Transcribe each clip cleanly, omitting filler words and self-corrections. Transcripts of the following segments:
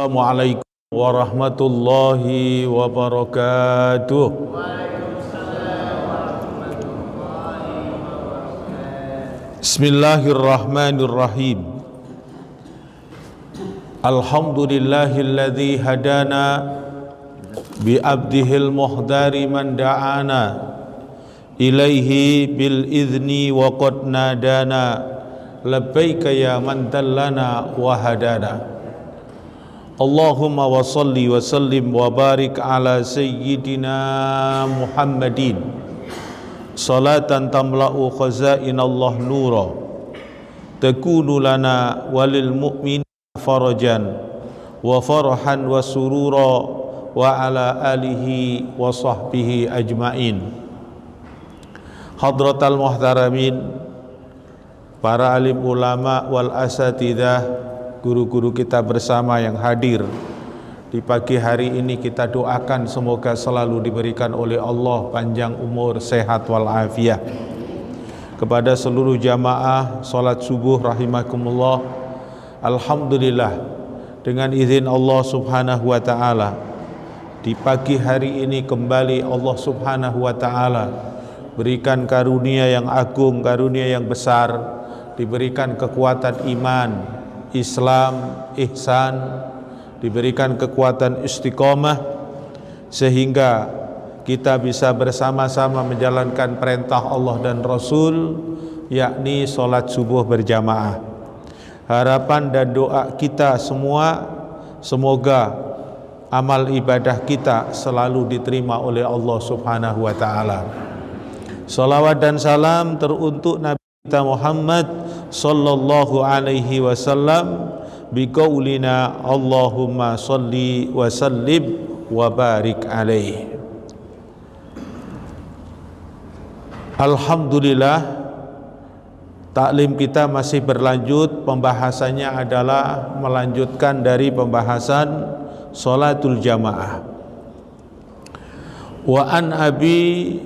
Assalamualaikum warahmatullahi wabarakatuh. Bismillahirrahmanirrahim. Alhamdulillahilladzi hadana bi abdihil muhdari man da'ana ilaihi bil idzni wa qad nadana labbaika ya man dallana wa hadana. Allahumma wa salli wa sallim wa barik ala sayyidina Muhammadin salatan tamla'u khazainallah nura takunu lana walil mu'min farajan wa farahan wa surura wa ala alihi wa sahbihi ajmain. Hadratal muhtaramin, para alim ulama wal asatidah, guru-guru kita bersama yang hadir di pagi hari ini, kita doakan semoga selalu diberikan oleh Allah panjang umur, sehat walafiat. Kepada seluruh jamaah salat subuh rahimakumullah, alhamdulillah dengan izin Allah subhanahu wa ta'ala, di pagi hari ini kembali Allah subhanahu wa ta'ala berikan karunia yang agung, karunia yang besar, diberikan kekuatan iman, Islam, ihsan, diberikan kekuatan istiqomah sehingga kita bisa bersama-sama menjalankan perintah Allah dan Rasul, yakni sholat subuh berjamaah. Harapan dan doa kita semua, semoga amal ibadah kita selalu diterima oleh Allah subhanahu wa ta'ala. Salawat dan salam teruntuk Nabi kita Muhammad sallallahu alaihi wasallam biqaulina Allahumma salli wa sallim wa barik alaihi. Alhamdulillah, taklim kita masih berlanjut. Pembahasannya adalah melanjutkan dari pembahasan sholatul jamaah. Wa an Abi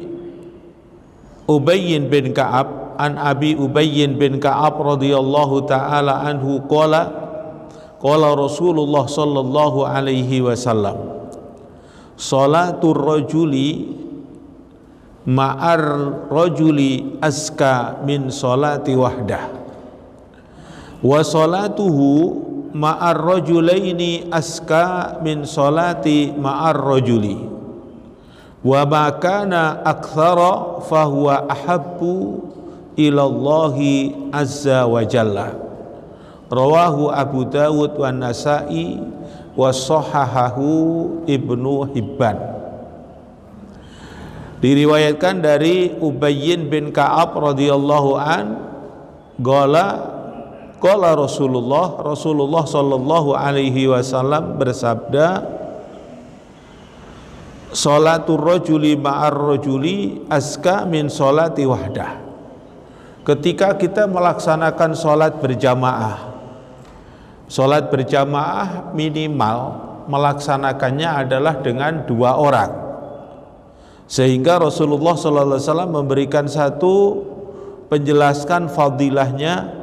Ubayyin bin Ka'ab, an Abi Ubayyin bin Ka'ab radhiyallahu ta'ala anhu qala Rasulullah sallallahu alaihi wasallam, salatul rajuli ma'ar rajuli aska min salati wahdah wa salatuhu ma'ar rajulaini aska min salati ma'ar rajuli wa ma kana aktsara fahuwa ahabbu ilallahi azza wa jalla. Rawahu Abu Dawud wa Nasa'i wa sahahahu Ibnu Hibban. Diriwayatkan dari Ubayyin bin Ka'ab radhiyallahu an, qala Rasulullah sallallahu alaihi wasallam bersabda, sholatul rajuli ma'ar rajuli aska min sholati wahdah. Ketika kita melaksanakan sholat berjamaah, sholat berjamaah minimal melaksanakannya adalah dengan 2 orang, sehingga Rasulullah SAW memberikan satu penjelaskan fadilahnya,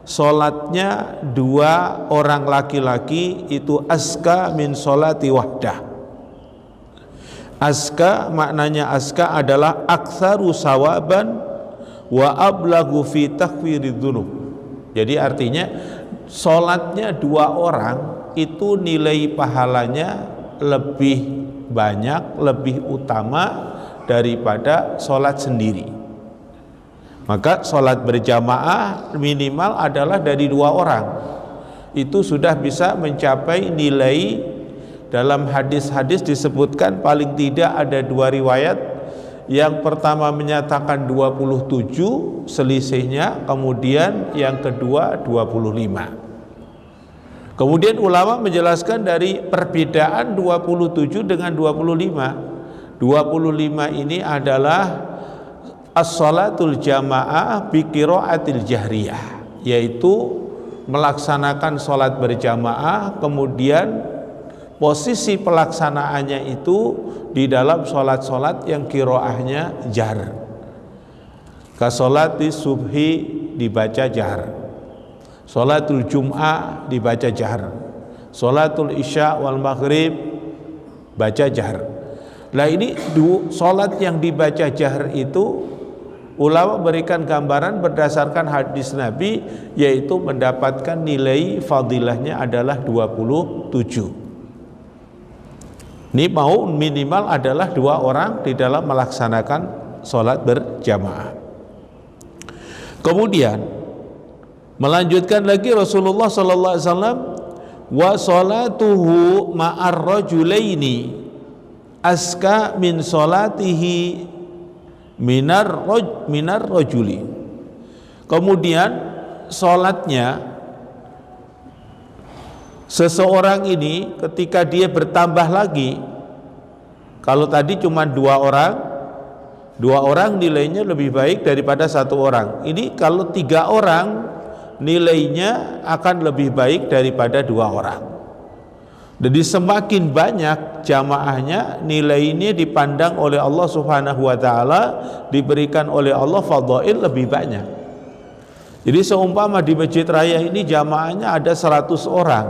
sholatnya 2 orang laki-laki itu aska min sholati wahdah. Aska, maknanya aska adalah aktsaru sawaban wa ablagu fi takfiridz dzunub. Jadi artinya sholatnya 2 orang itu nilai pahalanya lebih banyak, lebih utama daripada sholat sendiri. Maka sholat berjamaah minimal adalah dari 2 orang. Itu sudah bisa mencapai nilai. Dalam hadis-hadis disebutkan paling tidak ada 2 riwayat. Yang pertama menyatakan 27 selisihnya, kemudian yang kedua 25. Kemudian ulama menjelaskan dari perbedaan 27 dengan 25. 25 ini adalah as-sholatul jamaah bi qiraatil jahriyah, yaitu melaksanakan sholat berjamaah, kemudian posisi pelaksanaannya itu di dalam sholat-sholat yang kiroahnya jar. Kasolati subhi dibaca jar, sholatul jum'ah dibaca jar, Salatul Isya wal Maghrib baca jahar. Nah ini salat yang dibaca jahar itu ulama berikan gambaran berdasarkan hadis Nabi, yaitu mendapatkan nilai fadilahnya adalah 27. Ini mau minimal adalah 2 orang di dalam melaksanakan salat berjamaah. Kemudian melanjutkan lagi Rasulullah sallallahu alaihi wasallam, wa salatuhu ma'ar rajulaini aska min salatihi minar rajuli. Kemudian salatnya seseorang ini ketika dia bertambah lagi, kalau tadi cuma 2 orang nilainya lebih baik daripada 1 orang. Ini kalau 3 orang nilainya akan lebih baik daripada 2 orang. Jadi semakin banyak jamaahnya, nilai ini dipandang oleh Allah Subhanahu wa taala, diberikan oleh Allah fadhail lebih banyak. Jadi seumpama di masjid raya ini jamaahnya ada 100 orang,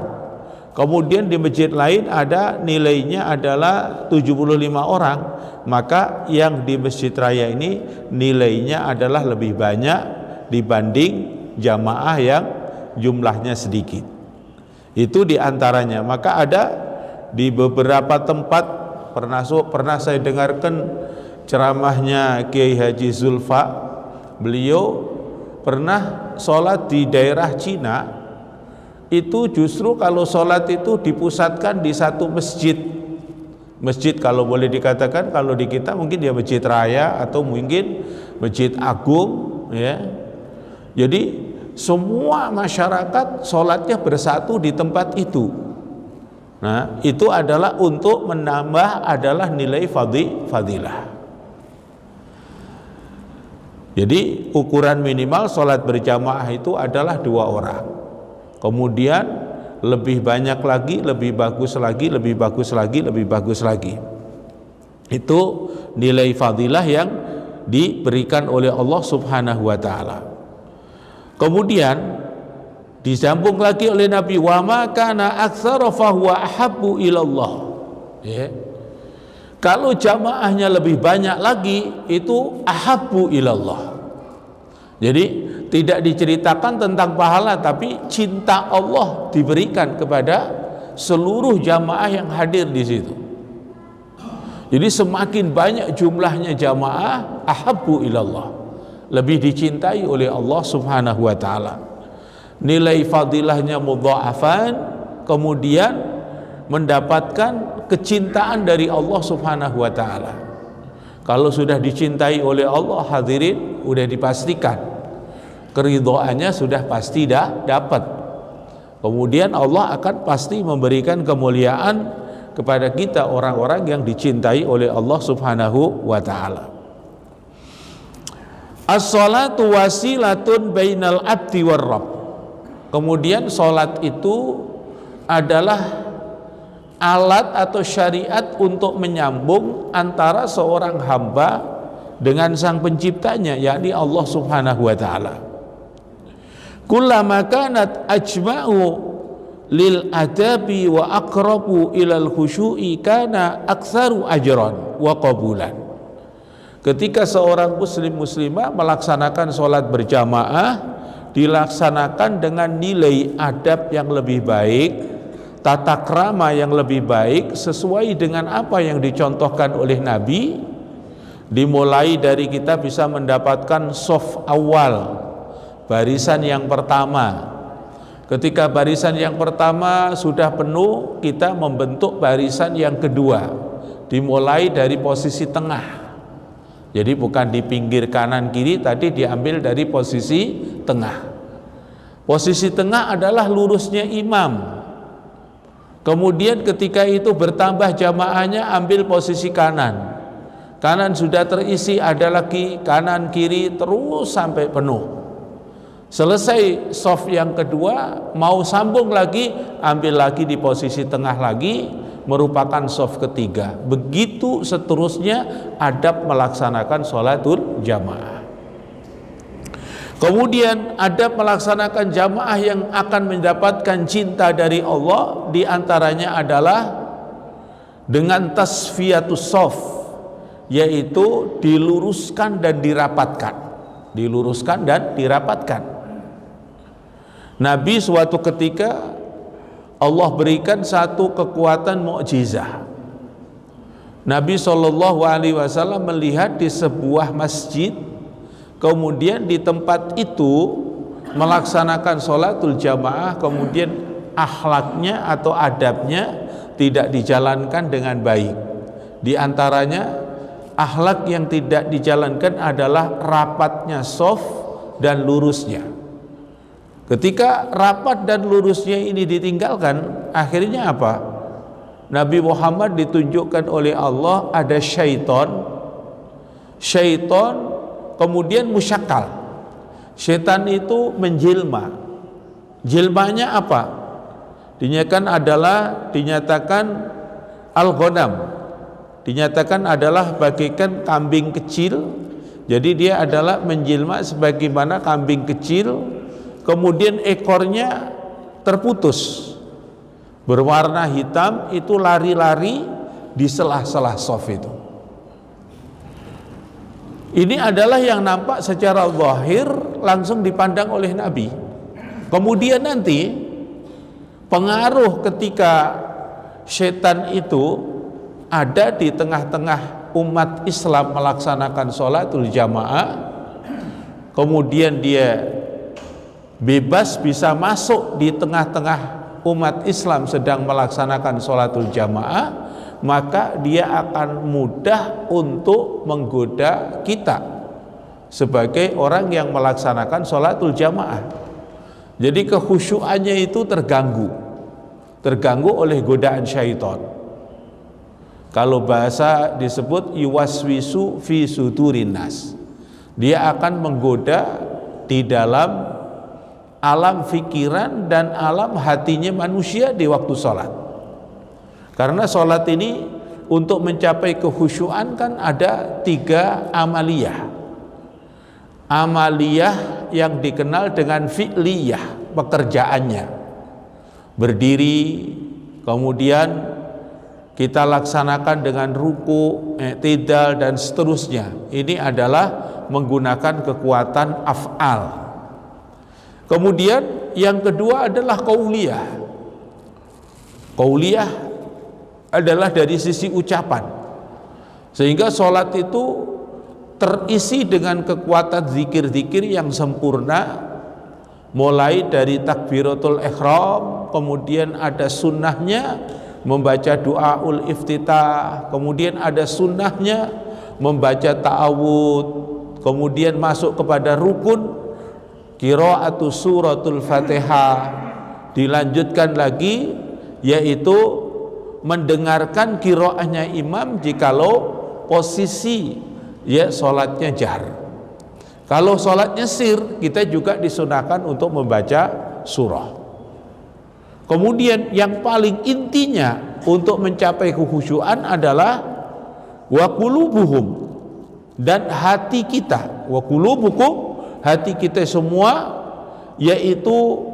kemudian di masjid lain ada nilainya adalah 75 orang, maka yang di masjid raya ini nilainya adalah lebih banyak dibanding jamaah yang jumlahnya sedikit. Itu diantaranya. Maka ada di beberapa tempat, pernah saya dengarkan ceramahnya Kiai Haji Zulfa, beliau pernah sholat di daerah Cina. Itu justru kalau sholat itu dipusatkan di satu masjid, kalau boleh dikatakan, kalau di kita mungkin dia masjid raya atau mungkin masjid agung, ya. Jadi semua masyarakat sholatnya bersatu di tempat itu. Nah, itu adalah untuk menambah adalah nilai fadilah. Jadi ukuran minimal sholat berjamaah itu adalah 2 orang. Kemudian lebih banyak lagi, lebih bagus lagi, lebih bagus lagi, lebih bagus lagi. Itu nilai fadilah yang diberikan oleh Allah Subhanahu wa taala. Kemudian disambung lagi oleh Nabi, wa ma kana aktsara fa huwa ahabbu ilallah. Ya. Kalau jamaahnya lebih banyak lagi, itu ahabbu ilallah. Jadi tidak diceritakan tentang pahala, tapi cinta Allah diberikan kepada seluruh jamaah yang hadir di situ. Jadi semakin banyak jumlahnya jamaah, ahabbu ilallah, lebih dicintai oleh Allah Subhanahu wa taala. Nilai fadilahnya mudha'afan, kemudian mendapatkan kecintaan dari Allah Subhanahu wa taala. Kalau sudah dicintai oleh Allah, hadirin, sudah dipastikan keridhaannya sudah pasti dapat. Kemudian Allah akan pasti memberikan kemuliaan kepada kita, orang-orang yang dicintai oleh Allah Subhanahu wa taala. As-salatu wasilatun bainal abdi war rabb. Kemudian salat itu adalah alat atau syariat untuk menyambung antara seorang hamba dengan sang penciptanya, yakni Allah Subhanahu wa taala. Kullama kanat ajma'u lil adabi wa aqrabu ilal khusyu'i kana aktsaru ajran wa qabulan. Ketika seorang muslimah melaksanakan sholat berjamaah, dilaksanakan dengan nilai adab yang lebih baik, tata krama yang lebih baik, sesuai dengan apa yang dicontohkan oleh Nabi. Dimulai dari kita bisa mendapatkan shaf awal, barisan yang pertama. Ketika barisan yang pertama sudah penuh, kita membentuk barisan yang kedua, dimulai dari posisi tengah. Jadi bukan di pinggir kanan kiri, tadi diambil dari posisi tengah. Posisi tengah adalah lurusnya imam. Kemudian ketika itu bertambah jamaahnya, ambil posisi kanan. Kanan sudah terisi, ada lagi kanan kiri terus sampai penuh. Selesai shaf yang kedua, mau sambung lagi, ambil lagi di posisi tengah lagi, merupakan shaf ketiga. Begitu seterusnya adab melaksanakan sholatul jamaah. Kemudian ada melaksanakan jamaah yang akan mendapatkan cinta dari Allah, di antaranya adalah dengan tasfiyatus shaf, yaitu diluruskan dan dirapatkan. Diluruskan dan dirapatkan. Nabi suatu ketika Allah berikan satu kekuatan mukjizah. Nabi SAW melihat di sebuah masjid, kemudian di tempat itu melaksanakan sholatul jamaah, kemudian akhlaknya atau adabnya tidak dijalankan dengan baik. Di antaranya akhlak yang tidak dijalankan adalah rapatnya shaf dan lurusnya. Ketika rapat dan lurusnya ini ditinggalkan, akhirnya apa? Nabi Muhammad ditunjukkan oleh Allah ada syaitan kemudian musyakkal. Syaitan itu menjelma. Jelmanya apa? Dinyatakan al-ghanam. Dinyatakan adalah bagaikan kambing kecil. Jadi dia adalah menjelma sebagaimana kambing kecil, kemudian ekornya terputus, berwarna hitam, itu lari-lari di sela-sela shaf itu. Ini adalah yang nampak secara zahir, langsung dipandang oleh Nabi. Kemudian nanti pengaruh ketika setan itu ada di tengah-tengah umat Islam melaksanakan sholatul jamaah, kemudian dia bebas bisa masuk di tengah-tengah umat Islam sedang melaksanakan sholatul jamaah, maka dia akan mudah untuk menggoda kita sebagai orang yang melaksanakan sholatul jamaah. Jadi kekhusyuannya itu terganggu oleh godaan syaitan. Kalau bahasa disebut yuwaswisu fi sudurin nas, dia akan menggoda di dalam alam fikiran dan alam hatinya manusia di waktu sholat. Karena sholat ini untuk mencapai kekhusyuan kan ada 3 amaliyah. Amaliyah yang dikenal dengan fi'liyah, pekerjaannya. Berdiri, kemudian kita laksanakan dengan ruku, i'tidal dan seterusnya. Ini adalah menggunakan kekuatan af'al. Kemudian yang kedua adalah qauliyah. Qauliyah adalah dari sisi ucapan, sehingga sholat itu terisi dengan kekuatan zikir-zikir yang sempurna, mulai dari takbiratul ihram, kemudian ada sunnahnya membaca doaul iftitah, kemudian ada sunnahnya membaca ta'awud, kemudian masuk kepada rukun qiraatu suratul Fatihah, dilanjutkan lagi yaitu mendengarkan qiraahnya imam jikalau posisi sholatnya jar. Kalau sholatnya sir, kita juga disunahkan untuk membaca surah. Kemudian yang paling intinya untuk mencapai kekhusyuan adalah wa qulubuhum, dan hati kita, wa qulubukum, hati kita semua, yaitu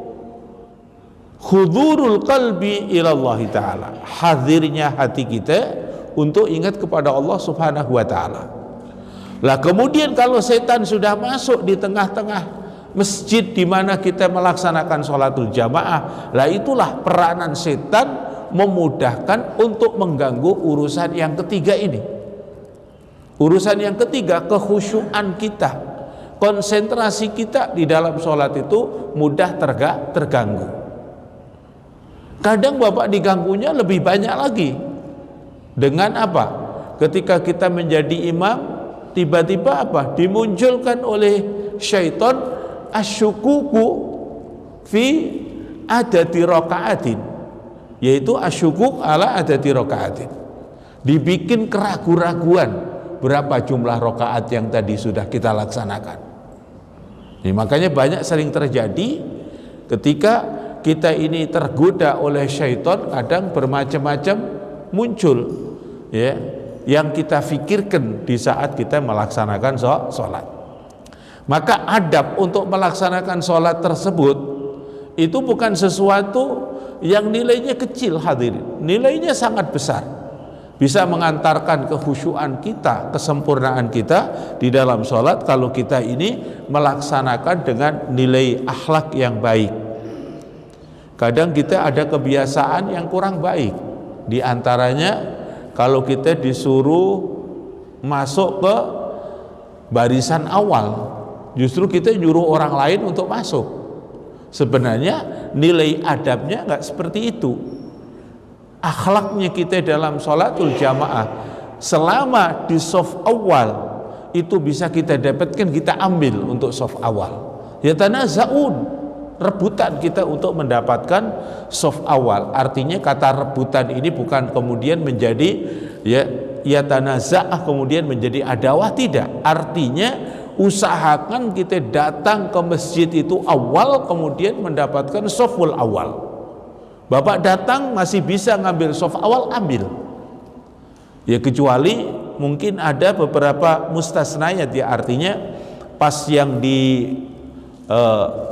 hudurul qalbi ilallahi ta'ala, hadirnya hati kita untuk ingat kepada Allah subhanahu wa ta'ala. Lah kemudian kalau setan sudah masuk di tengah-tengah masjid di mana kita melaksanakan sholatul jamaah, lah itulah peranan setan memudahkan untuk mengganggu urusan yang ketiga ini. Urusan yang ketiga, kekhusyuan kita, konsentrasi kita di dalam sholat itu mudah terganggu. Kadang Bapak diganggunya lebih banyak lagi. Dengan apa? Ketika kita menjadi imam, tiba-tiba apa? Dimunculkan oleh syaitan asyukuku fi adati raka'atin, yaitu asyukuk ala adati raka'atin. Dibikin keraguan-raguan berapa jumlah rakaat yang tadi sudah kita laksanakan. Ini makanya banyak sering terjadi ketika kita ini tergoda oleh syaitan, kadang bermacam-macam muncul ya yang kita fikirkan di saat kita melaksanakan sholat. Maka adab untuk melaksanakan sholat tersebut itu bukan sesuatu yang nilainya kecil hadirin, nilainya sangat besar, bisa mengantarkan kekhusyuan kita, kesempurnaan kita di dalam sholat kalau kita ini melaksanakan dengan nilai akhlak yang baik. Kadang kita ada kebiasaan yang kurang baik, di antaranya kalau kita disuruh masuk ke barisan awal, justru kita nyuruh orang lain untuk masuk. Sebenarnya nilai adabnya nggak seperti itu. Akhlaknya kita dalam sholatul jamaah selama di shaf awal itu bisa kita dapatkan, kita ambil untuk shaf awal. Yatanaza'un, rebutan kita untuk mendapatkan shaf awal. Artinya kata rebutan ini bukan kemudian menjadi yatanaza'ah kemudian menjadi adawah, tidak. Artinya usahakan kita datang ke masjid itu awal kemudian mendapatkan shaful awal. Bapak datang masih bisa ngambil shaf awal, ambil. Ya kecuali mungkin ada beberapa mustasnayat, ya artinya pas yang di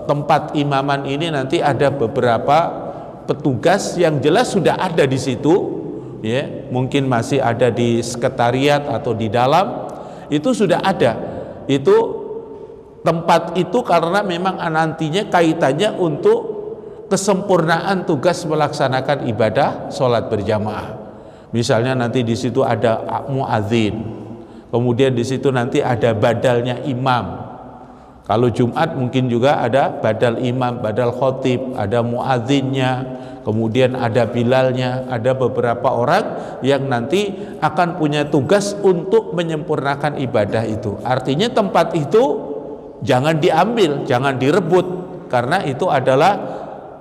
tempat imaman ini nanti ada beberapa petugas yang jelas sudah ada di situ, ya mungkin masih ada di sekretariat atau di dalam, itu sudah ada. Itu tempat itu karena memang nantinya kaitannya untuk kesempurnaan tugas melaksanakan ibadah sholat berjamaah. Misalnya nanti di situ ada muadzin, kemudian di situ nanti ada badalnya imam. Kalau Jumat mungkin juga ada badal imam, badal khotib, ada muadzinnya, kemudian ada bilalnya, ada beberapa orang yang nanti akan punya tugas untuk menyempurnakan ibadah itu. Artinya tempat itu jangan diambil, jangan direbut, karena itu adalah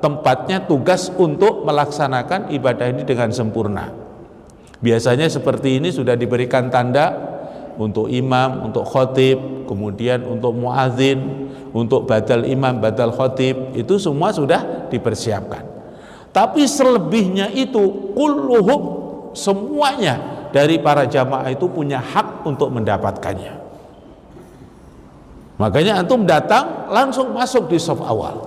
tempatnya tugas untuk melaksanakan ibadah ini dengan sempurna. Biasanya seperti ini sudah diberikan tanda untuk imam, untuk khotib, kemudian untuk muadzin, untuk badal imam, badal khotib, itu semua sudah dipersiapkan. Tapi selebihnya itu kulluhum, semuanya dari para jamaah itu punya hak untuk mendapatkannya. Makanya antum datang langsung masuk di shaf awal,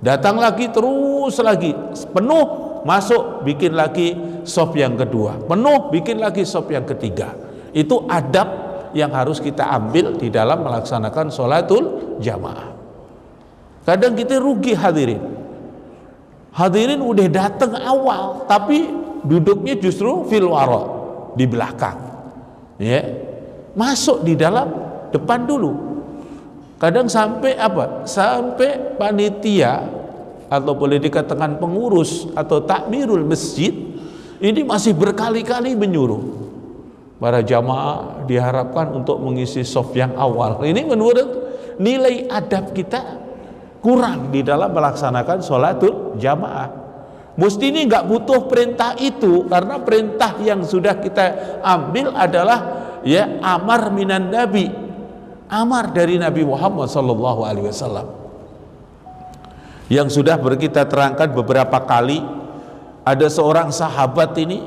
datang lagi terus lagi penuh, masuk bikin lagi shaf yang kedua, penuh bikin lagi shaf yang ketiga. Itu adab yang harus kita ambil di dalam melaksanakan sholatul jamaah. Kadang kita rugi hadirin udah datang awal tapi duduknya justru fil wara, di belakang, ya masuk di dalam depan dulu. Kadang sampai sampai panitia atau boleh dikatakan pengurus atau takmirul masjid ini masih berkali-kali menyuruh para jamaah diharapkan untuk mengisi shaf yang awal. Ini menurut nilai adab kita kurang di dalam melaksanakan sholatul jamaah. Mesti ini nggak butuh perintah itu, karena perintah yang sudah kita ambil adalah ya amar minan nabi, amar dari Nabi Muhammad SAW yang sudah kita terangkan beberapa kali. Ada seorang sahabat ini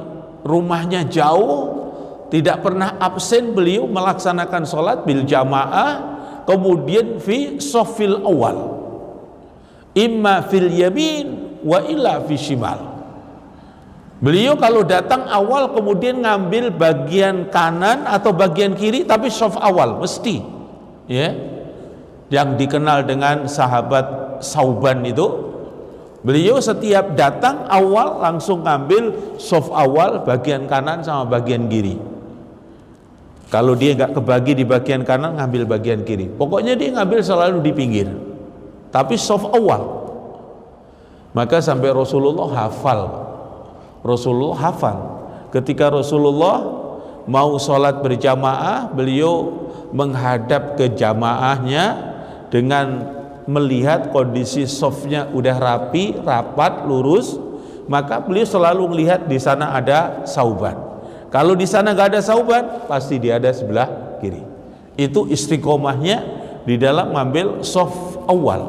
rumahnya jauh, tidak pernah absen beliau melaksanakan sholat bil jamaah, kemudian fi shafil awal, imma fil yamin wa illa fi shimal. Beliau kalau datang awal kemudian ngambil bagian kanan atau bagian kiri, tapi shaf awal mesti, ya yang dikenal dengan sahabat Sauban itu. Beliau setiap datang awal langsung ngambil shaf awal bagian kanan sama bagian kiri. Kalau dia nggak kebagi di bagian kanan, ngambil bagian kiri. Pokoknya dia ngambil selalu di pinggir, tapi shaf awal. Maka sampai Rasulullah hafal. Ketika Rasulullah mau sholat berjamaah, beliau menghadap ke jamaahnya dengan melihat kondisi shafnya udah rapi, rapat, lurus. Maka beliau selalu melihat di sana ada Sauban. Kalau di sana nggak ada Sauban, pasti dia ada sebelah kiri. Itu istiqomahnya di dalam ngambil shaf awal,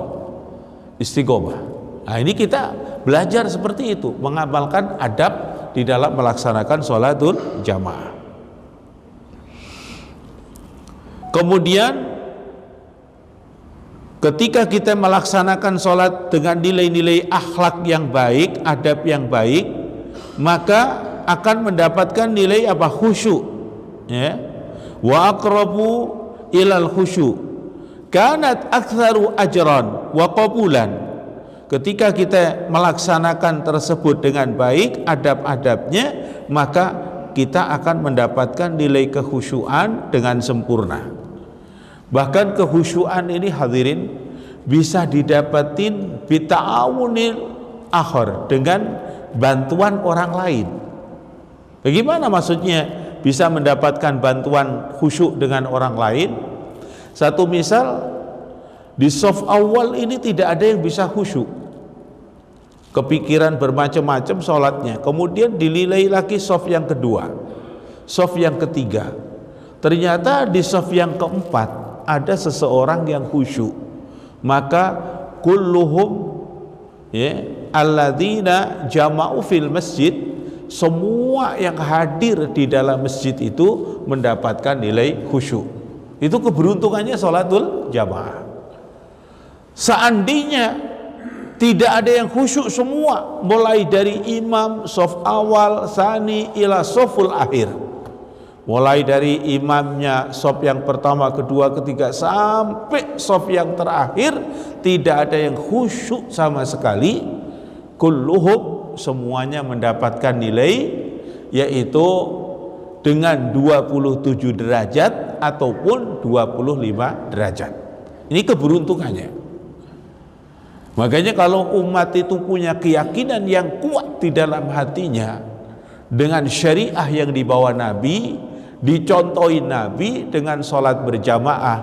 istiqomah. Nah ini kita belajar seperti itu, mengamalkan adab di dalam melaksanakan sholatul jamaah. Kemudian Ketika kita melaksanakan sholat dengan nilai-nilai akhlak yang baik, adab yang baik, maka akan mendapatkan nilai apa? Khusyuk, ya. Wa aqrabu ilal khusyuk kanat aktsaru ajran wa qabulan. Ketika kita melaksanakan tersebut dengan baik, adab-adabnya, maka kita akan mendapatkan nilai kekhusyuan dengan sempurna. Bahkan kekhusyuan ini hadirin bisa didapatin bita'awunil akhar, dengan bantuan orang lain. Bagaimana maksudnya bisa mendapatkan bantuan khusyuk dengan orang lain? Satu misal, di shaf awal ini tidak ada yang bisa khusyuk, kepikiran bermacam-macam sholatnya, kemudian dinilai lagi shaf yang kedua, shaf yang ketiga, ternyata di shaf yang keempat ada seseorang yang khusyuk, maka kulluhum, ya, alladzina jama'u fil masjid, semua yang hadir di dalam masjid itu mendapatkan nilai khusyuk. Itu keberuntungannya sholatul jamaah. Seandainya tidak ada yang khusyuk semua, mulai dari imam, shaf awal, tsani, ila shaful akhir, mulai dari imamnya shaf yang pertama, kedua, ketiga, sampai shaf yang terakhir, tidak ada yang khusyuk sama sekali. Kulluhum, semuanya mendapatkan nilai, yaitu dengan 27 derajat ataupun 25 derajat. Ini keberuntungannya. Makanya kalau umat itu punya keyakinan yang kuat di dalam hatinya dengan syariah yang dibawa Nabi, dicontohi Nabi dengan sholat berjamaah,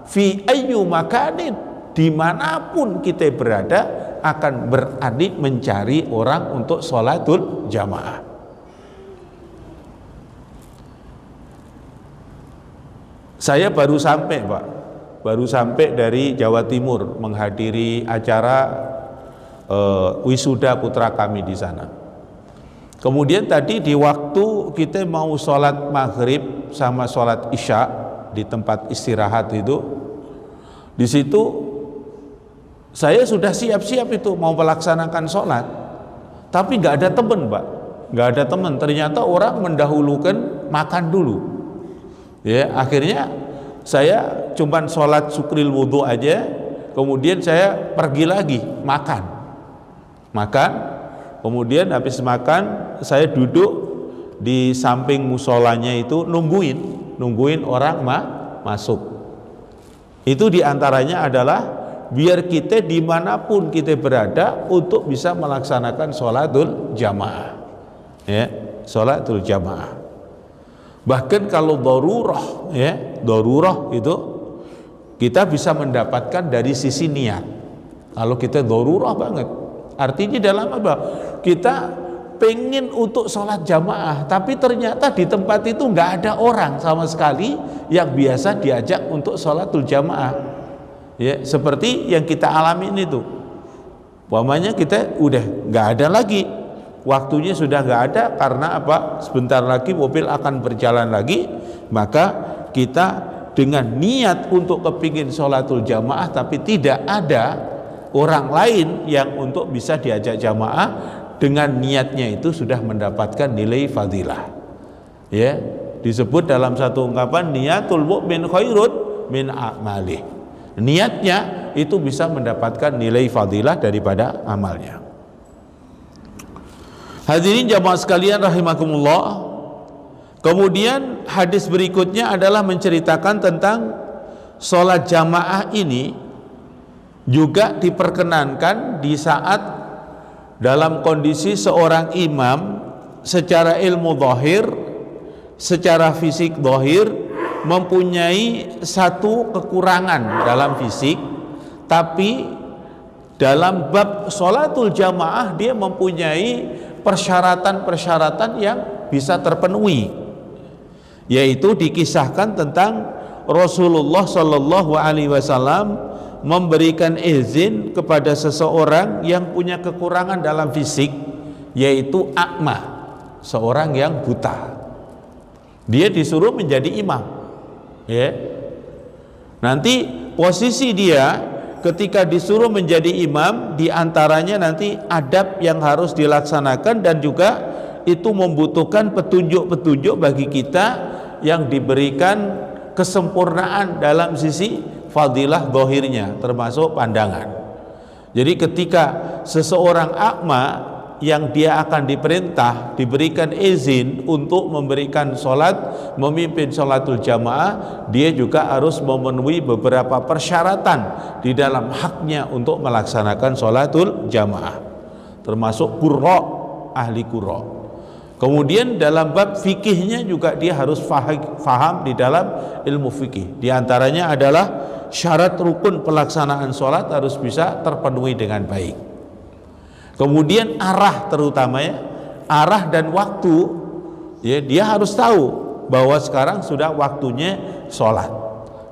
fi ayyu makanin, dimanapun kita berada, akan berani mencari orang untuk sholatul jamaah. Saya baru sampai, Pak, baru sampai dari Jawa Timur menghadiri acara wisuda putra kami di sana. Kemudian tadi di waktu kita mau sholat maghrib sama sholat isya di tempat istirahat itu, di situ saya sudah siap-siap itu mau melaksanakan sholat, tapi nggak ada teman, Pak, nggak ada teman. Ternyata orang mendahulukan makan dulu. Ya, akhirnya saya cuman sholat syukril wudhu aja, kemudian saya pergi lagi makan, kemudian habis makan saya duduk di samping musolanya itu nungguin orang masuk. Itu diantaranya adalah biar kita dimanapun kita berada untuk bisa melaksanakan sholatul jamaah, ya, sholatul jamaah. Bahkan kalau darurah, ya, darurah itu kita bisa mendapatkan dari sisi niat. Kalau kita darurah banget, artinya dalam apa? Kita pengen untuk sholat jamaah, tapi ternyata di tempat itu nggak ada orang sama sekali yang biasa diajak untuk sholatul jamaah. Ya, seperti yang kita alami ini tuh. Umpamanya kita udah nggak ada lagi, waktunya sudah nggak ada, karena apa? Sebentar lagi mobil akan berjalan lagi, maka kita dengan niat untuk kepingin sholatul jamaah, tapi tidak ada orang lain yang untuk bisa diajak jamaah, dengan niatnya itu sudah mendapatkan nilai fadilah. Ya, disebut dalam satu ungkapan, niatul mu'min khairun min a'malih. Niatnya itu bisa mendapatkan nilai fadilah daripada amalnya. Hadirin jamaah sekalian rahimakumullah. Kemudian hadis berikutnya adalah menceritakan tentang sholat jamaah ini juga diperkenankan di saat dalam kondisi seorang imam secara ilmu zahir, secara fisik zahir mempunyai satu kekurangan dalam fisik, tapi dalam bab sholatul jamaah dia mempunyai persyaratan-persyaratan yang bisa terpenuhi, yaitu dikisahkan tentang Rasulullah Shallallahu Alaihi Wasallam memberikan izin kepada seseorang yang punya kekurangan dalam fisik, yaitu akma, seorang yang buta. Dia disuruh menjadi imam, ya. Nanti posisi dia ketika disuruh menjadi imam, diantaranya nanti adab yang harus dilaksanakan, dan juga itu membutuhkan petunjuk-petunjuk bagi kita yang diberikan kesempurnaan dalam sisi fadilah zahirnya, termasuk pandangan. Jadi ketika seseorang akma yang dia akan diperintah, diberikan izin untuk memberikan sholat, memimpin sholatul jamaah, dia juga harus memenuhi beberapa persyaratan di dalam haknya untuk melaksanakan sholatul jamaah, termasuk qurra, ahli qurra. Kemudian dalam bab fikihnya juga dia harus faham di dalam ilmu fikih. Di antaranya adalah syarat rukun pelaksanaan sholat harus bisa terpenuhi dengan baik. Kemudian arah, terutamanya arah dan waktu, ya, dia harus tahu bahwa sekarang sudah waktunya sholat.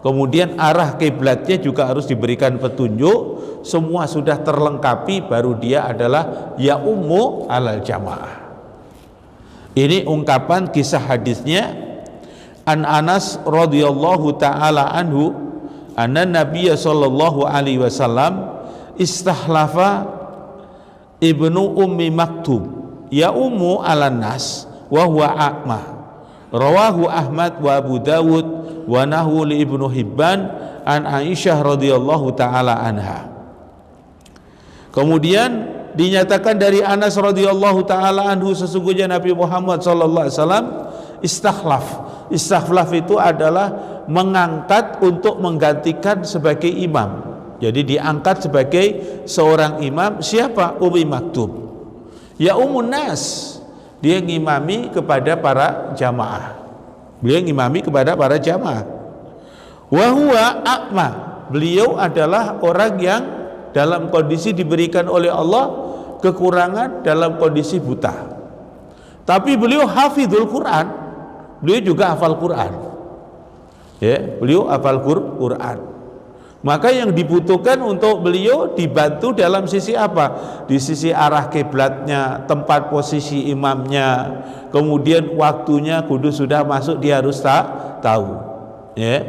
Kemudian arah kiblatnya juga harus diberikan petunjuk. Semua sudah terlengkapi, baru dia adalah ya ummu alal jamaah. Ini ungkapan kisah hadisnya. An Anas radhiyallahu taala anhu anna Nabiyya sallallahu alaihi wasallam istahlafa Ibnu Ummi Maktub ya ummu alan nas wa huwa a'ma. Rawahu Ahmad wa Abu Dawud wa nahu li Ibnu Hibban an Aisyah radhiyallahu taala anha. Kemudian dinyatakan dari Anas radhiyallahu taala anhu, sesungguhnya Nabi Muhammad sallallahu alaihi wasallam istakhlaf. Istakhlaf itu adalah mengangkat untuk menggantikan sebagai imam. Jadi diangkat sebagai seorang imam. Siapa? Ummi Maktub. Ya umun nas, dia ngimami kepada para jamaah. Beliau ngimami kepada para jamaah. Wa huwa a'ma, beliau adalah orang yang dalam kondisi diberikan oleh Allah kekurangan, dalam kondisi buta. Tapi beliau hafizul Quran, beliau juga hafal Quran. Ya, beliau hafal Quran. Maka yang dibutuhkan untuk beliau dibantu dalam sisi apa? Di sisi arah kiblatnya, tempat posisi imamnya, kemudian waktunya kudu sudah masuk, dia harus tahu. Ya.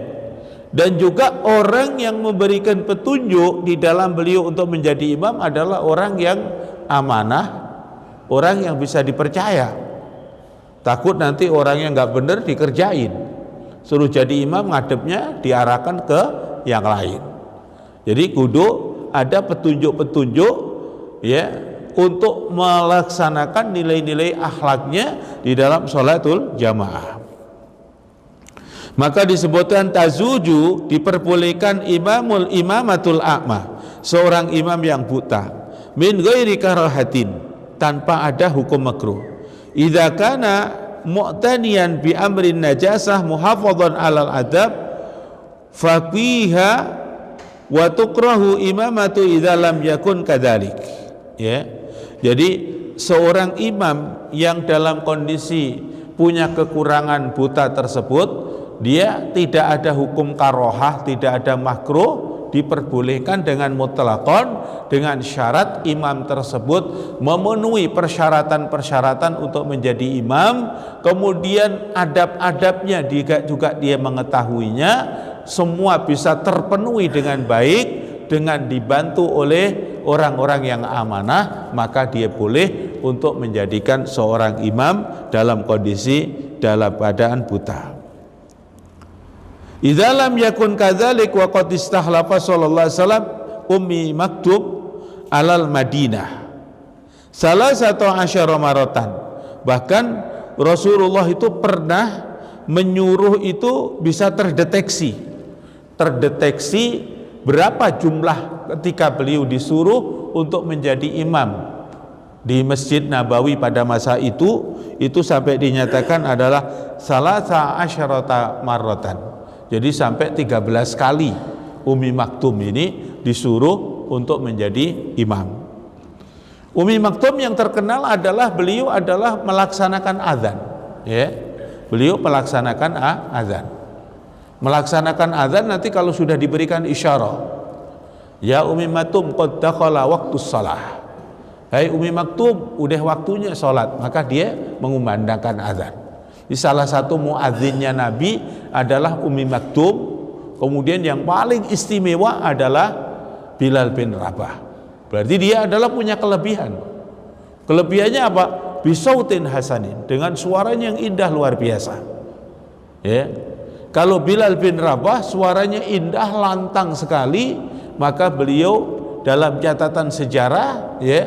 Dan juga orang yang memberikan petunjuk di dalam beliau untuk menjadi imam adalah orang yang amanah, orang yang bisa dipercaya. Takut nanti orang yang nggak benar dikerjain, suruh jadi imam, ngadepnya diarahkan ke yang lain. Jadi kudu ada petunjuk-petunjuk, ya, untuk melaksanakan nilai-nilai akhlaknya di dalam sholatul jamaah. Maka disebutkan tazuju, diperbolehkan imamatul a'ma, seorang imam yang buta, min ghairi karahatin, tanpa ada hukum makruh. Idza kana mu'taniyan bi amrin najasah muhafadzan alal adab faqiha wa tukrahu imamatu idza lam yakun kadzalik. Ya. Jadi seorang imam yang dalam kondisi punya kekurangan buta tersebut, dia tidak ada hukum karohah, tidak ada makruh, diperbolehkan dengan mutlakon, dengan syarat imam tersebut memenuhi persyaratan-persyaratan untuk menjadi imam, kemudian adab-adabnya juga dia mengetahuinya, semua bisa terpenuhi dengan baik, dengan dibantu oleh orang-orang yang amanah, maka dia boleh untuk menjadikan seorang imam dalam kondisi dalam keadaan buta. Idza lam yakun kadzalik wa qad istahlafa sallallahu alaihi wasallam Ummi Maktub alal Madinah salah satu asyara maratan. Bahkan Rasulullah itu pernah menyuruh itu bisa terdeteksi berapa jumlah ketika beliau disuruh untuk menjadi imam di Masjid Nabawi pada masa itu sampai dinyatakan adalah salasa asyarata marratan. Jadi sampai 13 kali Ummi Maktum ini disuruh untuk menjadi imam. Ummi Maktum yang terkenal adalah beliau adalah melaksanakan azan, ya. Beliau melaksanakan azan. Melaksanakan azan nanti kalau sudah diberikan isyarah, ya Ummi Maktum qad dakhala waqtus shalah. Hai Ummi Maktum, udah waktunya sholat, maka dia mengumandangkan azan. Di salah satu muadzinnya Nabi adalah Ummi Maktum. Kemudian yang paling istimewa adalah Bilal bin Rabah. Berarti dia adalah punya kelebihan. Kelebihannya apa? Bisautin hasanin, dengan suaranya yang indah luar biasa. Ya. Kalau Bilal bin Rabah suaranya indah, lantang sekali, maka beliau dalam catatan sejarah, ya,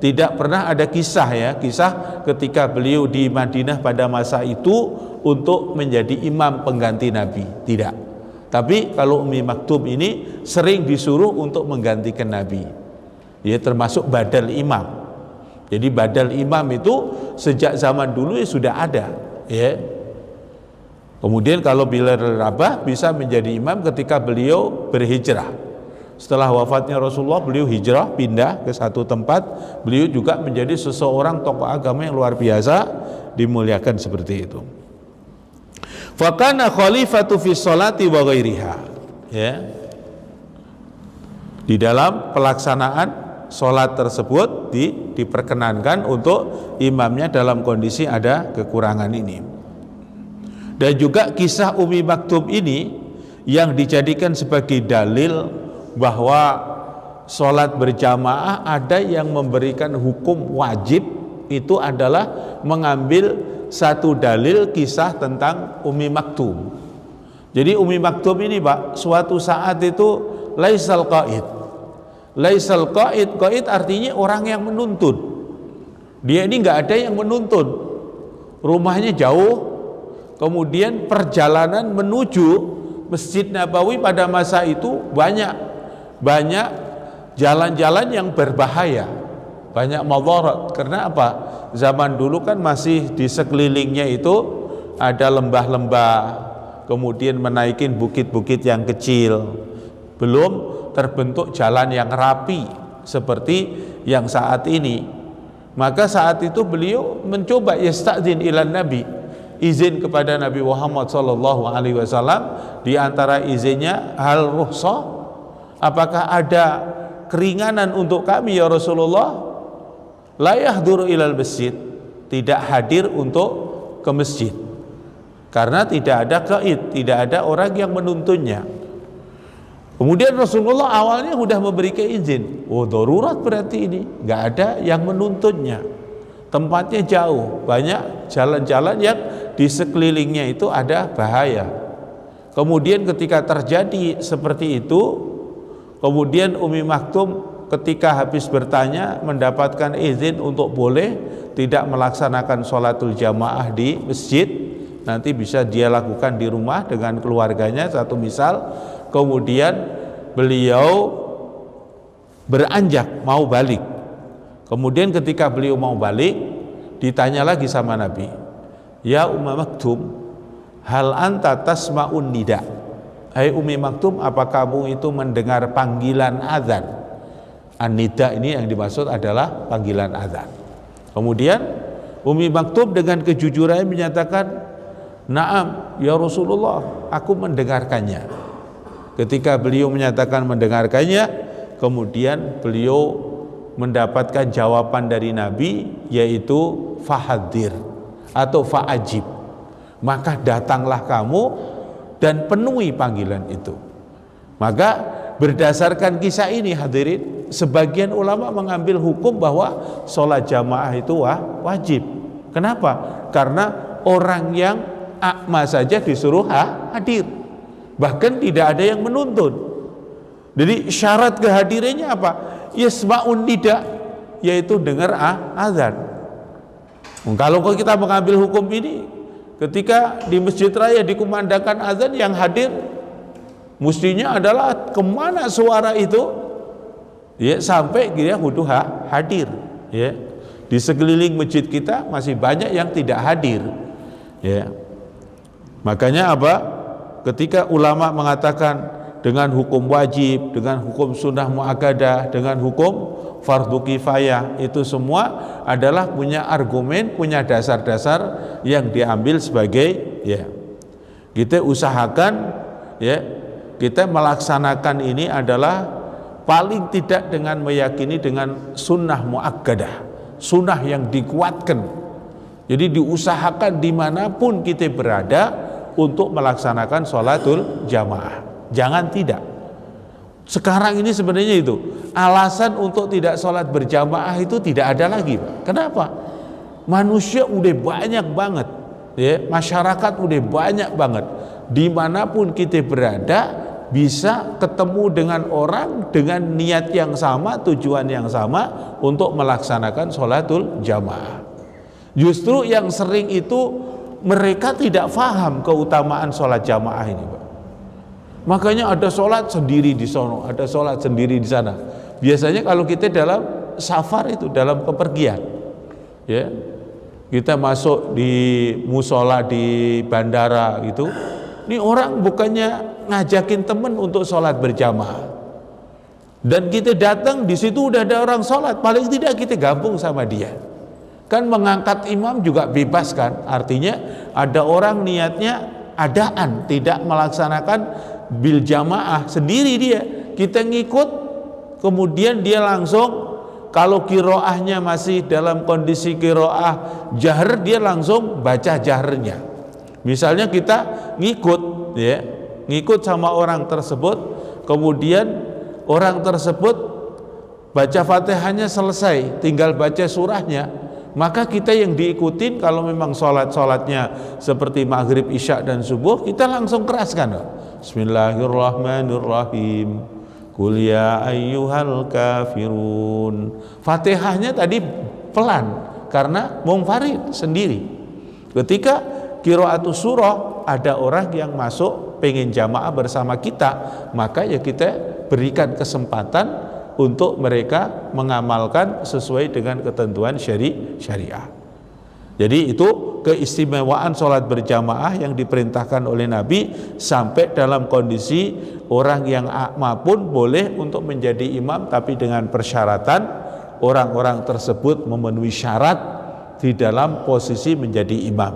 tidak pernah ada kisah ketika beliau di Madinah pada masa itu untuk menjadi imam pengganti Nabi, tidak. Tapi kalau Ummi Maktum ini sering disuruh untuk menggantikan Nabi, ya, termasuk badal imam. Jadi badal imam itu sejak zaman dulu ya sudah ada, ya. Kemudian kalau Bilal bin Rabah bisa menjadi imam ketika beliau berhijrah. Setelah wafatnya Rasulullah, beliau hijrah, pindah ke satu tempat. Beliau juga menjadi seseorang tokoh agama yang luar biasa, dimuliakan seperti itu. Fakana khalifatu fi sholati wa ghairiha, ya. Di dalam pelaksanaan sholat tersebut diperkenankan untuk imamnya dalam kondisi ada kekurangan ini. Dan juga kisah Ummi Maktum ini yang dijadikan sebagai dalil bahwa sholat berjamaah ada yang memberikan hukum wajib, itu adalah mengambil satu dalil kisah tentang Ummi Maktum. Jadi Ummi Maktum ini, Pak, suatu saat itu laisal qaid. Laisal qaid artinya orang yang menuntun. Dia ini nggak ada yang menuntun. Rumahnya jauh, kemudian perjalanan menuju Masjid Nabawi pada masa itu banyak jalan-jalan yang berbahaya, banyak madarat. Karena apa? Zaman dulu kan masih di sekelilingnya itu ada lembah-lembah, kemudian menaikin bukit-bukit yang kecil, belum terbentuk jalan yang rapi seperti yang saat ini. Maka saat itu beliau mencoba yasta'dzin ilan Nabi, izin kepada Nabi Muhammad sallallahu alaihi wasallam. Di antara izinnya, hal rukhsah, apakah ada keringanan untuk kami ya Rasulullah? La yahduru ilal masjid, tidak hadir untuk ke masjid, karena tidak ada qaid, tidak ada orang yang menuntunnya. Kemudian Rasulullah awalnya sudah memberikan izin. Oh, darurat berarti ini, nggak ada yang menuntunnya. Tempatnya jauh, banyak jalan-jalan yang di sekelilingnya itu ada bahaya. Kemudian ketika terjadi seperti itu, kemudian Ummi Maktum ketika habis bertanya mendapatkan izin untuk boleh tidak melaksanakan sholatul jamaah di masjid, nanti bisa dia lakukan di rumah dengan keluarganya, satu misal. Kemudian beliau beranjak mau balik. Kemudian ketika beliau mau balik, ditanya lagi sama Nabi, ya Ummi Maktum, hal anta tasma'un nida? Hai Ummi Maktum, apa kamu itu mendengar panggilan azan? An-nida ini yang dimaksud adalah panggilan azan. Kemudian Ummi Maktum dengan kejujuran menyatakan, na'am ya Rasulullah, aku mendengarkannya. Ketika beliau menyatakan mendengarkannya, kemudian beliau mendapatkan jawaban dari Nabi, yaitu fahadir atau fa'ajib, maka datanglah kamu dan penuhi panggilan itu. Maka berdasarkan kisah ini, hadirin, sebagian ulama mengambil hukum bahwa sholat jamaah itu wajib. Kenapa? Karena orang yang a'ma saja disuruh hadir, bahkan tidak ada yang menuntun. Jadi syarat kehadirannya apa? Yasma'un nida, yaitu dengar azan. Kalau kita mengambil hukum ini, ketika di masjid raya dikumandangkan azan, yang hadir mestinya adalah kemana suara itu, ya, sampai dia kudu hadir, ya. Di sekeliling masjid kita masih banyak yang tidak hadir, ya. Makanya apa? Ketika ulama mengatakan dengan hukum wajib, dengan hukum sunnah muakkadah, dengan hukum fardu kifayah, itu semua adalah punya argumen, punya dasar-dasar yang diambil sebagai, ya, kita usahakan, ya, kita melaksanakan ini adalah paling tidak dengan meyakini dengan sunnah muakkadah, sunnah yang dikuatkan. Jadi diusahakan dimanapun kita berada untuk melaksanakan sholatul jamaah. Jangan tidak. Sekarang ini sebenarnya itu alasan untuk tidak sholat berjamaah itu tidak ada lagi, Pak. Kenapa? Manusia udah banyak banget, ya, masyarakat udah banyak banget. Dimanapun kita berada bisa ketemu dengan orang dengan niat yang sama, tujuan yang sama untuk melaksanakan sholatul jamaah. Justru yang sering itu mereka tidak paham keutamaan sholat jamaah ini, Pak. Makanya ada sholat sendiri di sono, ada sholat sendiri di sana. Biasanya kalau kita dalam safar itu, dalam kepergian, ya, kita masuk di musola di bandara gitu, ini orang bukannya ngajakin temen untuk sholat berjamaah, dan kita datang di situ udah ada orang sholat, paling tidak kita gabung sama dia. Kan mengangkat imam juga bebas kan, artinya ada orang niatnya adaan, tidak melaksanakan bil jamaah sendiri dia, kita ngikut, kemudian dia langsung kalau kiroahnya masih dalam kondisi kiroah jahr, dia langsung baca jahrnya. Misalnya kita ngikut, ya, ngikut sama orang tersebut, kemudian orang tersebut baca fatihahnya selesai, tinggal baca surahnya, maka kita yang diikutin kalau memang sholatnya seperti maghrib, isya dan subuh, kita langsung keraskan. Bismillahirrahmanirrahim. Qul ya ayyuhal kafirun. Fatihahnya tadi pelan karena munfarid sendiri. Ketika qiraatus surah ada orang yang masuk pengen jamaah bersama kita, maka ya kita berikan kesempatan untuk mereka mengamalkan sesuai dengan ketentuan syariah. Jadi itu keistimewaan sholat berjamaah yang diperintahkan oleh Nabi, sampai dalam kondisi orang yang a'ma pun boleh untuk menjadi imam, tapi dengan persyaratan orang-orang tersebut memenuhi syarat di dalam posisi menjadi imam.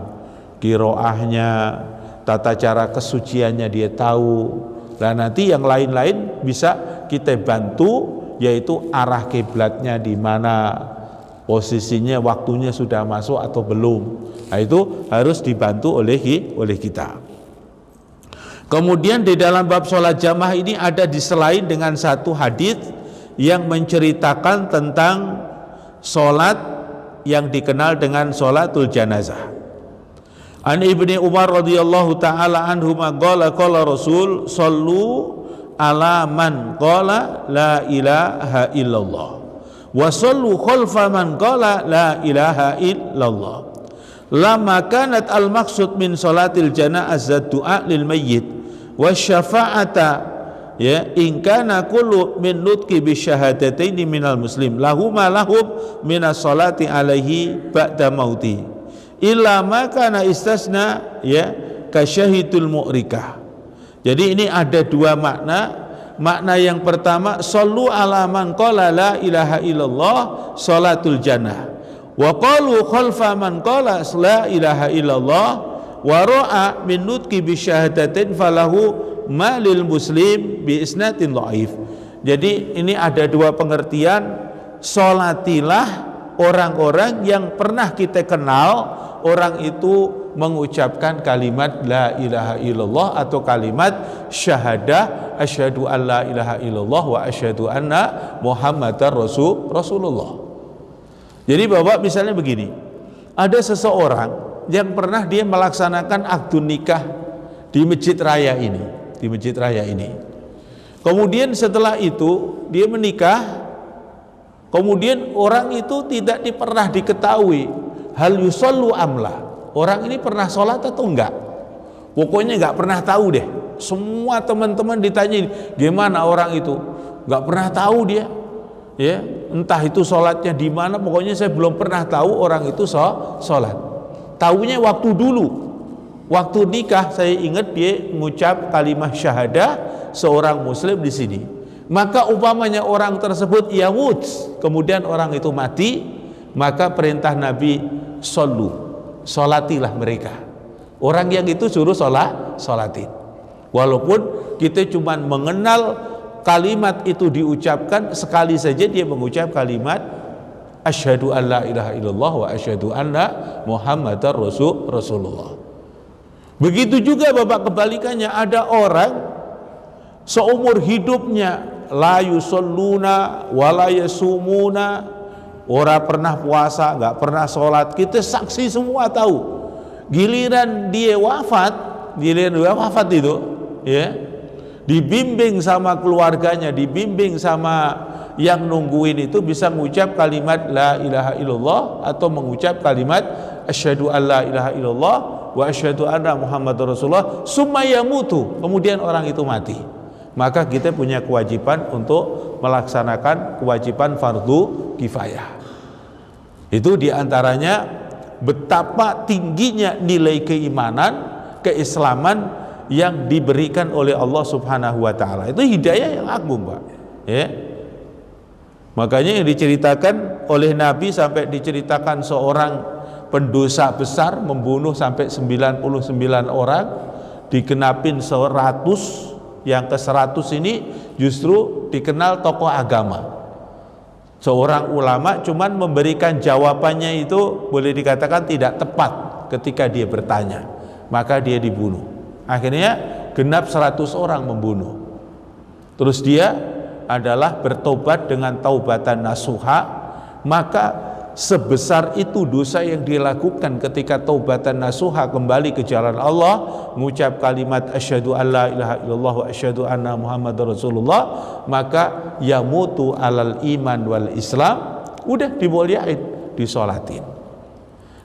Kiroahnya, tata cara kesuciannya dia tahu. Dan nanti yang lain-lain bisa kita bantu, yaitu arah kiblatnya di mana, posisinya, waktunya sudah masuk atau belum. Nah, itu harus dibantu oleh kita. Kemudian di dalam bab sholat jamaah ini ada diselain dengan satu hadis yang menceritakan tentang sholat yang dikenal dengan sholatul janazah. An Ibni Umar radhiyallahu taala anhuma qala qala Rasul sallu ala man qala la ilaha illallah wa sallu khalfa man qala la ilaha illallah. Lama kanat al maqsud min salatil janazah du'a lil mayyit wa syafa'ata, ya, in kana kullu min nutqi bi syahadataini minal muslim lahuma lahum minas salati alaihi ba'da mauti illa ma kana istasna, ya, kasyahidul mu'rikah. Jadi ini ada dua makna. Makna yang pertama, sallu ala man qala la ilaha illallah, salatul jannah. Wa qalu khalfa man qala la ilaha illallah wa ra'a min nutqi bi syahadatin falahu malil muslim bi isnatin dhaif. Jadi ini ada dua pengertian. Salatilah orang-orang yang pernah kita kenal, orang itu mengucapkan kalimat la ilaha illallah atau kalimat syahadah asyhadu an la ilaha illallah wa asyhadu anna muhammadar rasulullah. Jadi Bapak misalnya begini, ada seseorang yang pernah dia melaksanakan akad nikah di masjid raya ini, kemudian setelah itu dia menikah, kemudian orang itu tidak pernah diketahui hal yusallu amla, orang ini pernah sholat atau enggak, pokoknya enggak pernah tahu deh. Semua teman-teman ditanya gimana orang itu, enggak pernah tahu dia, ya, entah itu sholatnya di mana, pokoknya saya belum pernah tahu orang itu sholat. Taunya waktu dulu, waktu nikah saya ingat dia mengucap kalimat syahadah seorang muslim di sini. Maka umpamanya orang tersebut yamut, kemudian orang itu mati, maka perintah Nabi sallu, salatilah mereka. Orang yang itu suruh salatin. Walaupun kita cuma mengenal kalimat itu diucapkan sekali saja, dia mengucap kalimat asyhadu an la ilaha illallah wa asyhadu anna muhammadar rasulullah. Begitu juga Bapak kebalikannya, ada orang seumur hidupnya la yusalluna wala yasumuna, ora pernah puasa, nggak pernah sholat, kita saksi semua tahu. Giliran dia wafat itu, ya, dibimbing sama keluarganya, dibimbing sama yang nungguin itu bisa mengucap kalimat la ilaha illallah atau mengucap kalimat asyhadu an la ilaha illallah wa asyhadu anna muhammadar rasulullah summa yamutu, kemudian orang itu mati. Maka kita punya kewajiban untuk melaksanakan kewajiban fardu kifayah. Itu diantaranya betapa tingginya nilai keimanan, keislaman yang diberikan oleh Allah Subhanahu wa taala. Itu hidayah yang agung, Pak. Ya. Makanya yang diceritakan oleh Nabi sampai diceritakan seorang pendosa besar membunuh sampai 99 orang, dikenapin 100, yang ke-100 ini justru dikenal tokoh agama. Seorang ulama cuman memberikan jawabannya itu boleh dikatakan tidak tepat ketika dia bertanya, maka dia dibunuh. Akhirnya genap 100 orang membunuh. Terus dia adalah bertobat dengan taubatan nasuha, maka sebesar itu dosa yang dilakukan ketika taubatan nasuha kembali ke jalan Allah, mengucap kalimat asyhadu alla ilaha illallah wa asyhadu anna muhammadar rasulullah, maka yamutu alal iman wal islam, udah dimuliain, disolatin.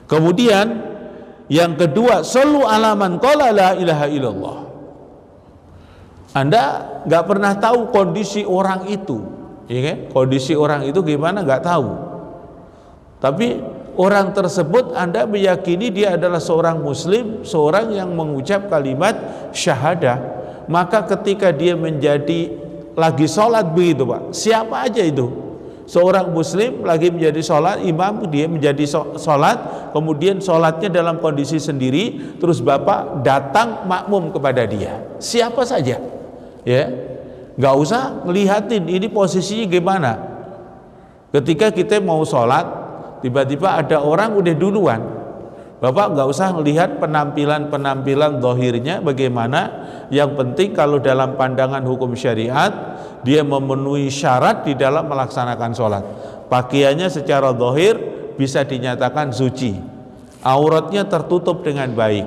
Kemudian yang kedua, sallu ala man qala la ilaha illallah. Anda nggak pernah tahu kondisi orang itu, ya kan? Kondisi orang itu gimana nggak tahu. Tapi orang tersebut Anda meyakini dia adalah seorang muslim, seorang yang mengucap kalimat syahadah. Maka ketika dia menjadi lagi sholat begitu, Pak, siapa aja itu, seorang muslim lagi menjadi sholat, imam dia menjadi sholat, kemudian sholatnya dalam kondisi sendiri, terus Bapak datang makmum kepada dia, siapa saja, ya, nggak usah ngelihatin ini posisinya gimana. Ketika kita mau sholat, tiba-tiba ada orang udah duluan, Bapak nggak usah melihat penampilan zahirnya bagaimana. Yang penting kalau dalam pandangan hukum syariat dia memenuhi syarat di dalam melaksanakan sholat. Pakaiannya secara zahir bisa dinyatakan suci, auratnya tertutup dengan baik,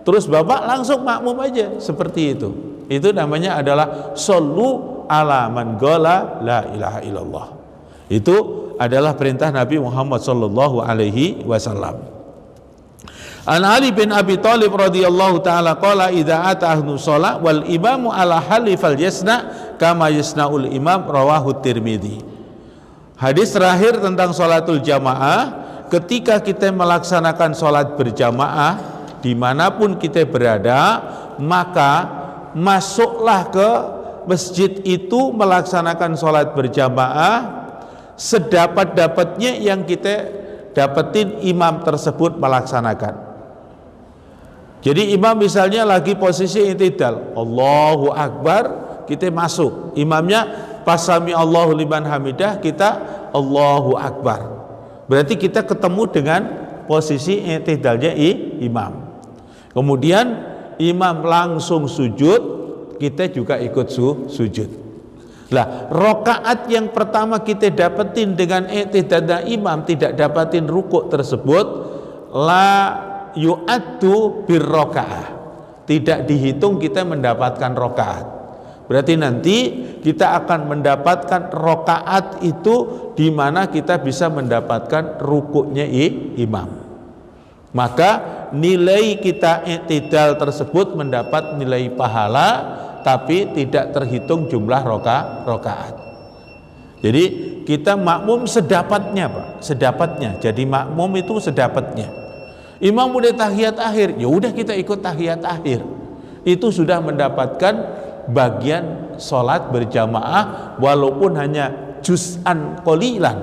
terus Bapak langsung makmum aja seperti itu. Itu namanya adalah sallu ala man qala la ilaha illallah. Itu adalah perintah Nabi Muhammad sallallahu alaihi wasallam. An Ali bin Abi Thalib radhiyallahu taala qala idza ata'ahnu shalah wal imamu ala hali fal yasna kama yasnaul imam, rawahu Tirmidzi. Hadis terakhir tentang salatul jamaah, ketika kita melaksanakan salat berjamaah dimanapun kita berada, maka masuklah ke masjid itu melaksanakan salat berjamaah sedapat-dapatnya yang kita dapetin imam tersebut melaksanakan. Jadi imam misalnya lagi posisi i'tidal, Allahu Akbar, kita masuk, imamnya pas sami Allahu liman hamidah, kita Allahu Akbar, berarti kita ketemu dengan posisi i'tidalnya imam. Kemudian imam langsung sujud, kita juga ikut sujud. Lah, rokaat yang pertama kita dapetin dengan i'tidal imam, tidak dapetin rukuk tersebut, la yu'addu birrokaah, tidak dihitung kita mendapatkan rokaat. Berarti nanti kita akan mendapatkan rokaat itu di mana kita bisa mendapatkan rukuknya imam. Maka nilai kita i'tidal tersebut mendapat nilai pahala, tapi tidak terhitung jumlah rokaat. Jadi kita makmum sedapatnya, Pak, sedapatnya. Jadi makmum itu sedapatnya. Imam udah tahiyat akhir, ya udah kita ikut tahiyat akhir. Itu sudah mendapatkan bagian sholat berjamaah, walaupun hanya juz'an qalilan,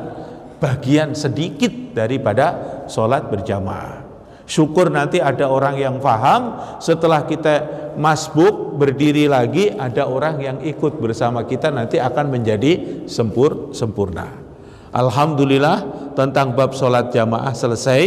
bagian sedikit daripada sholat berjamaah. Syukur nanti ada orang yang paham, setelah kita masbuk berdiri lagi ada orang yang ikut bersama kita, nanti akan menjadi sempurna. Alhamdulillah tentang bab sholat jamaah selesai.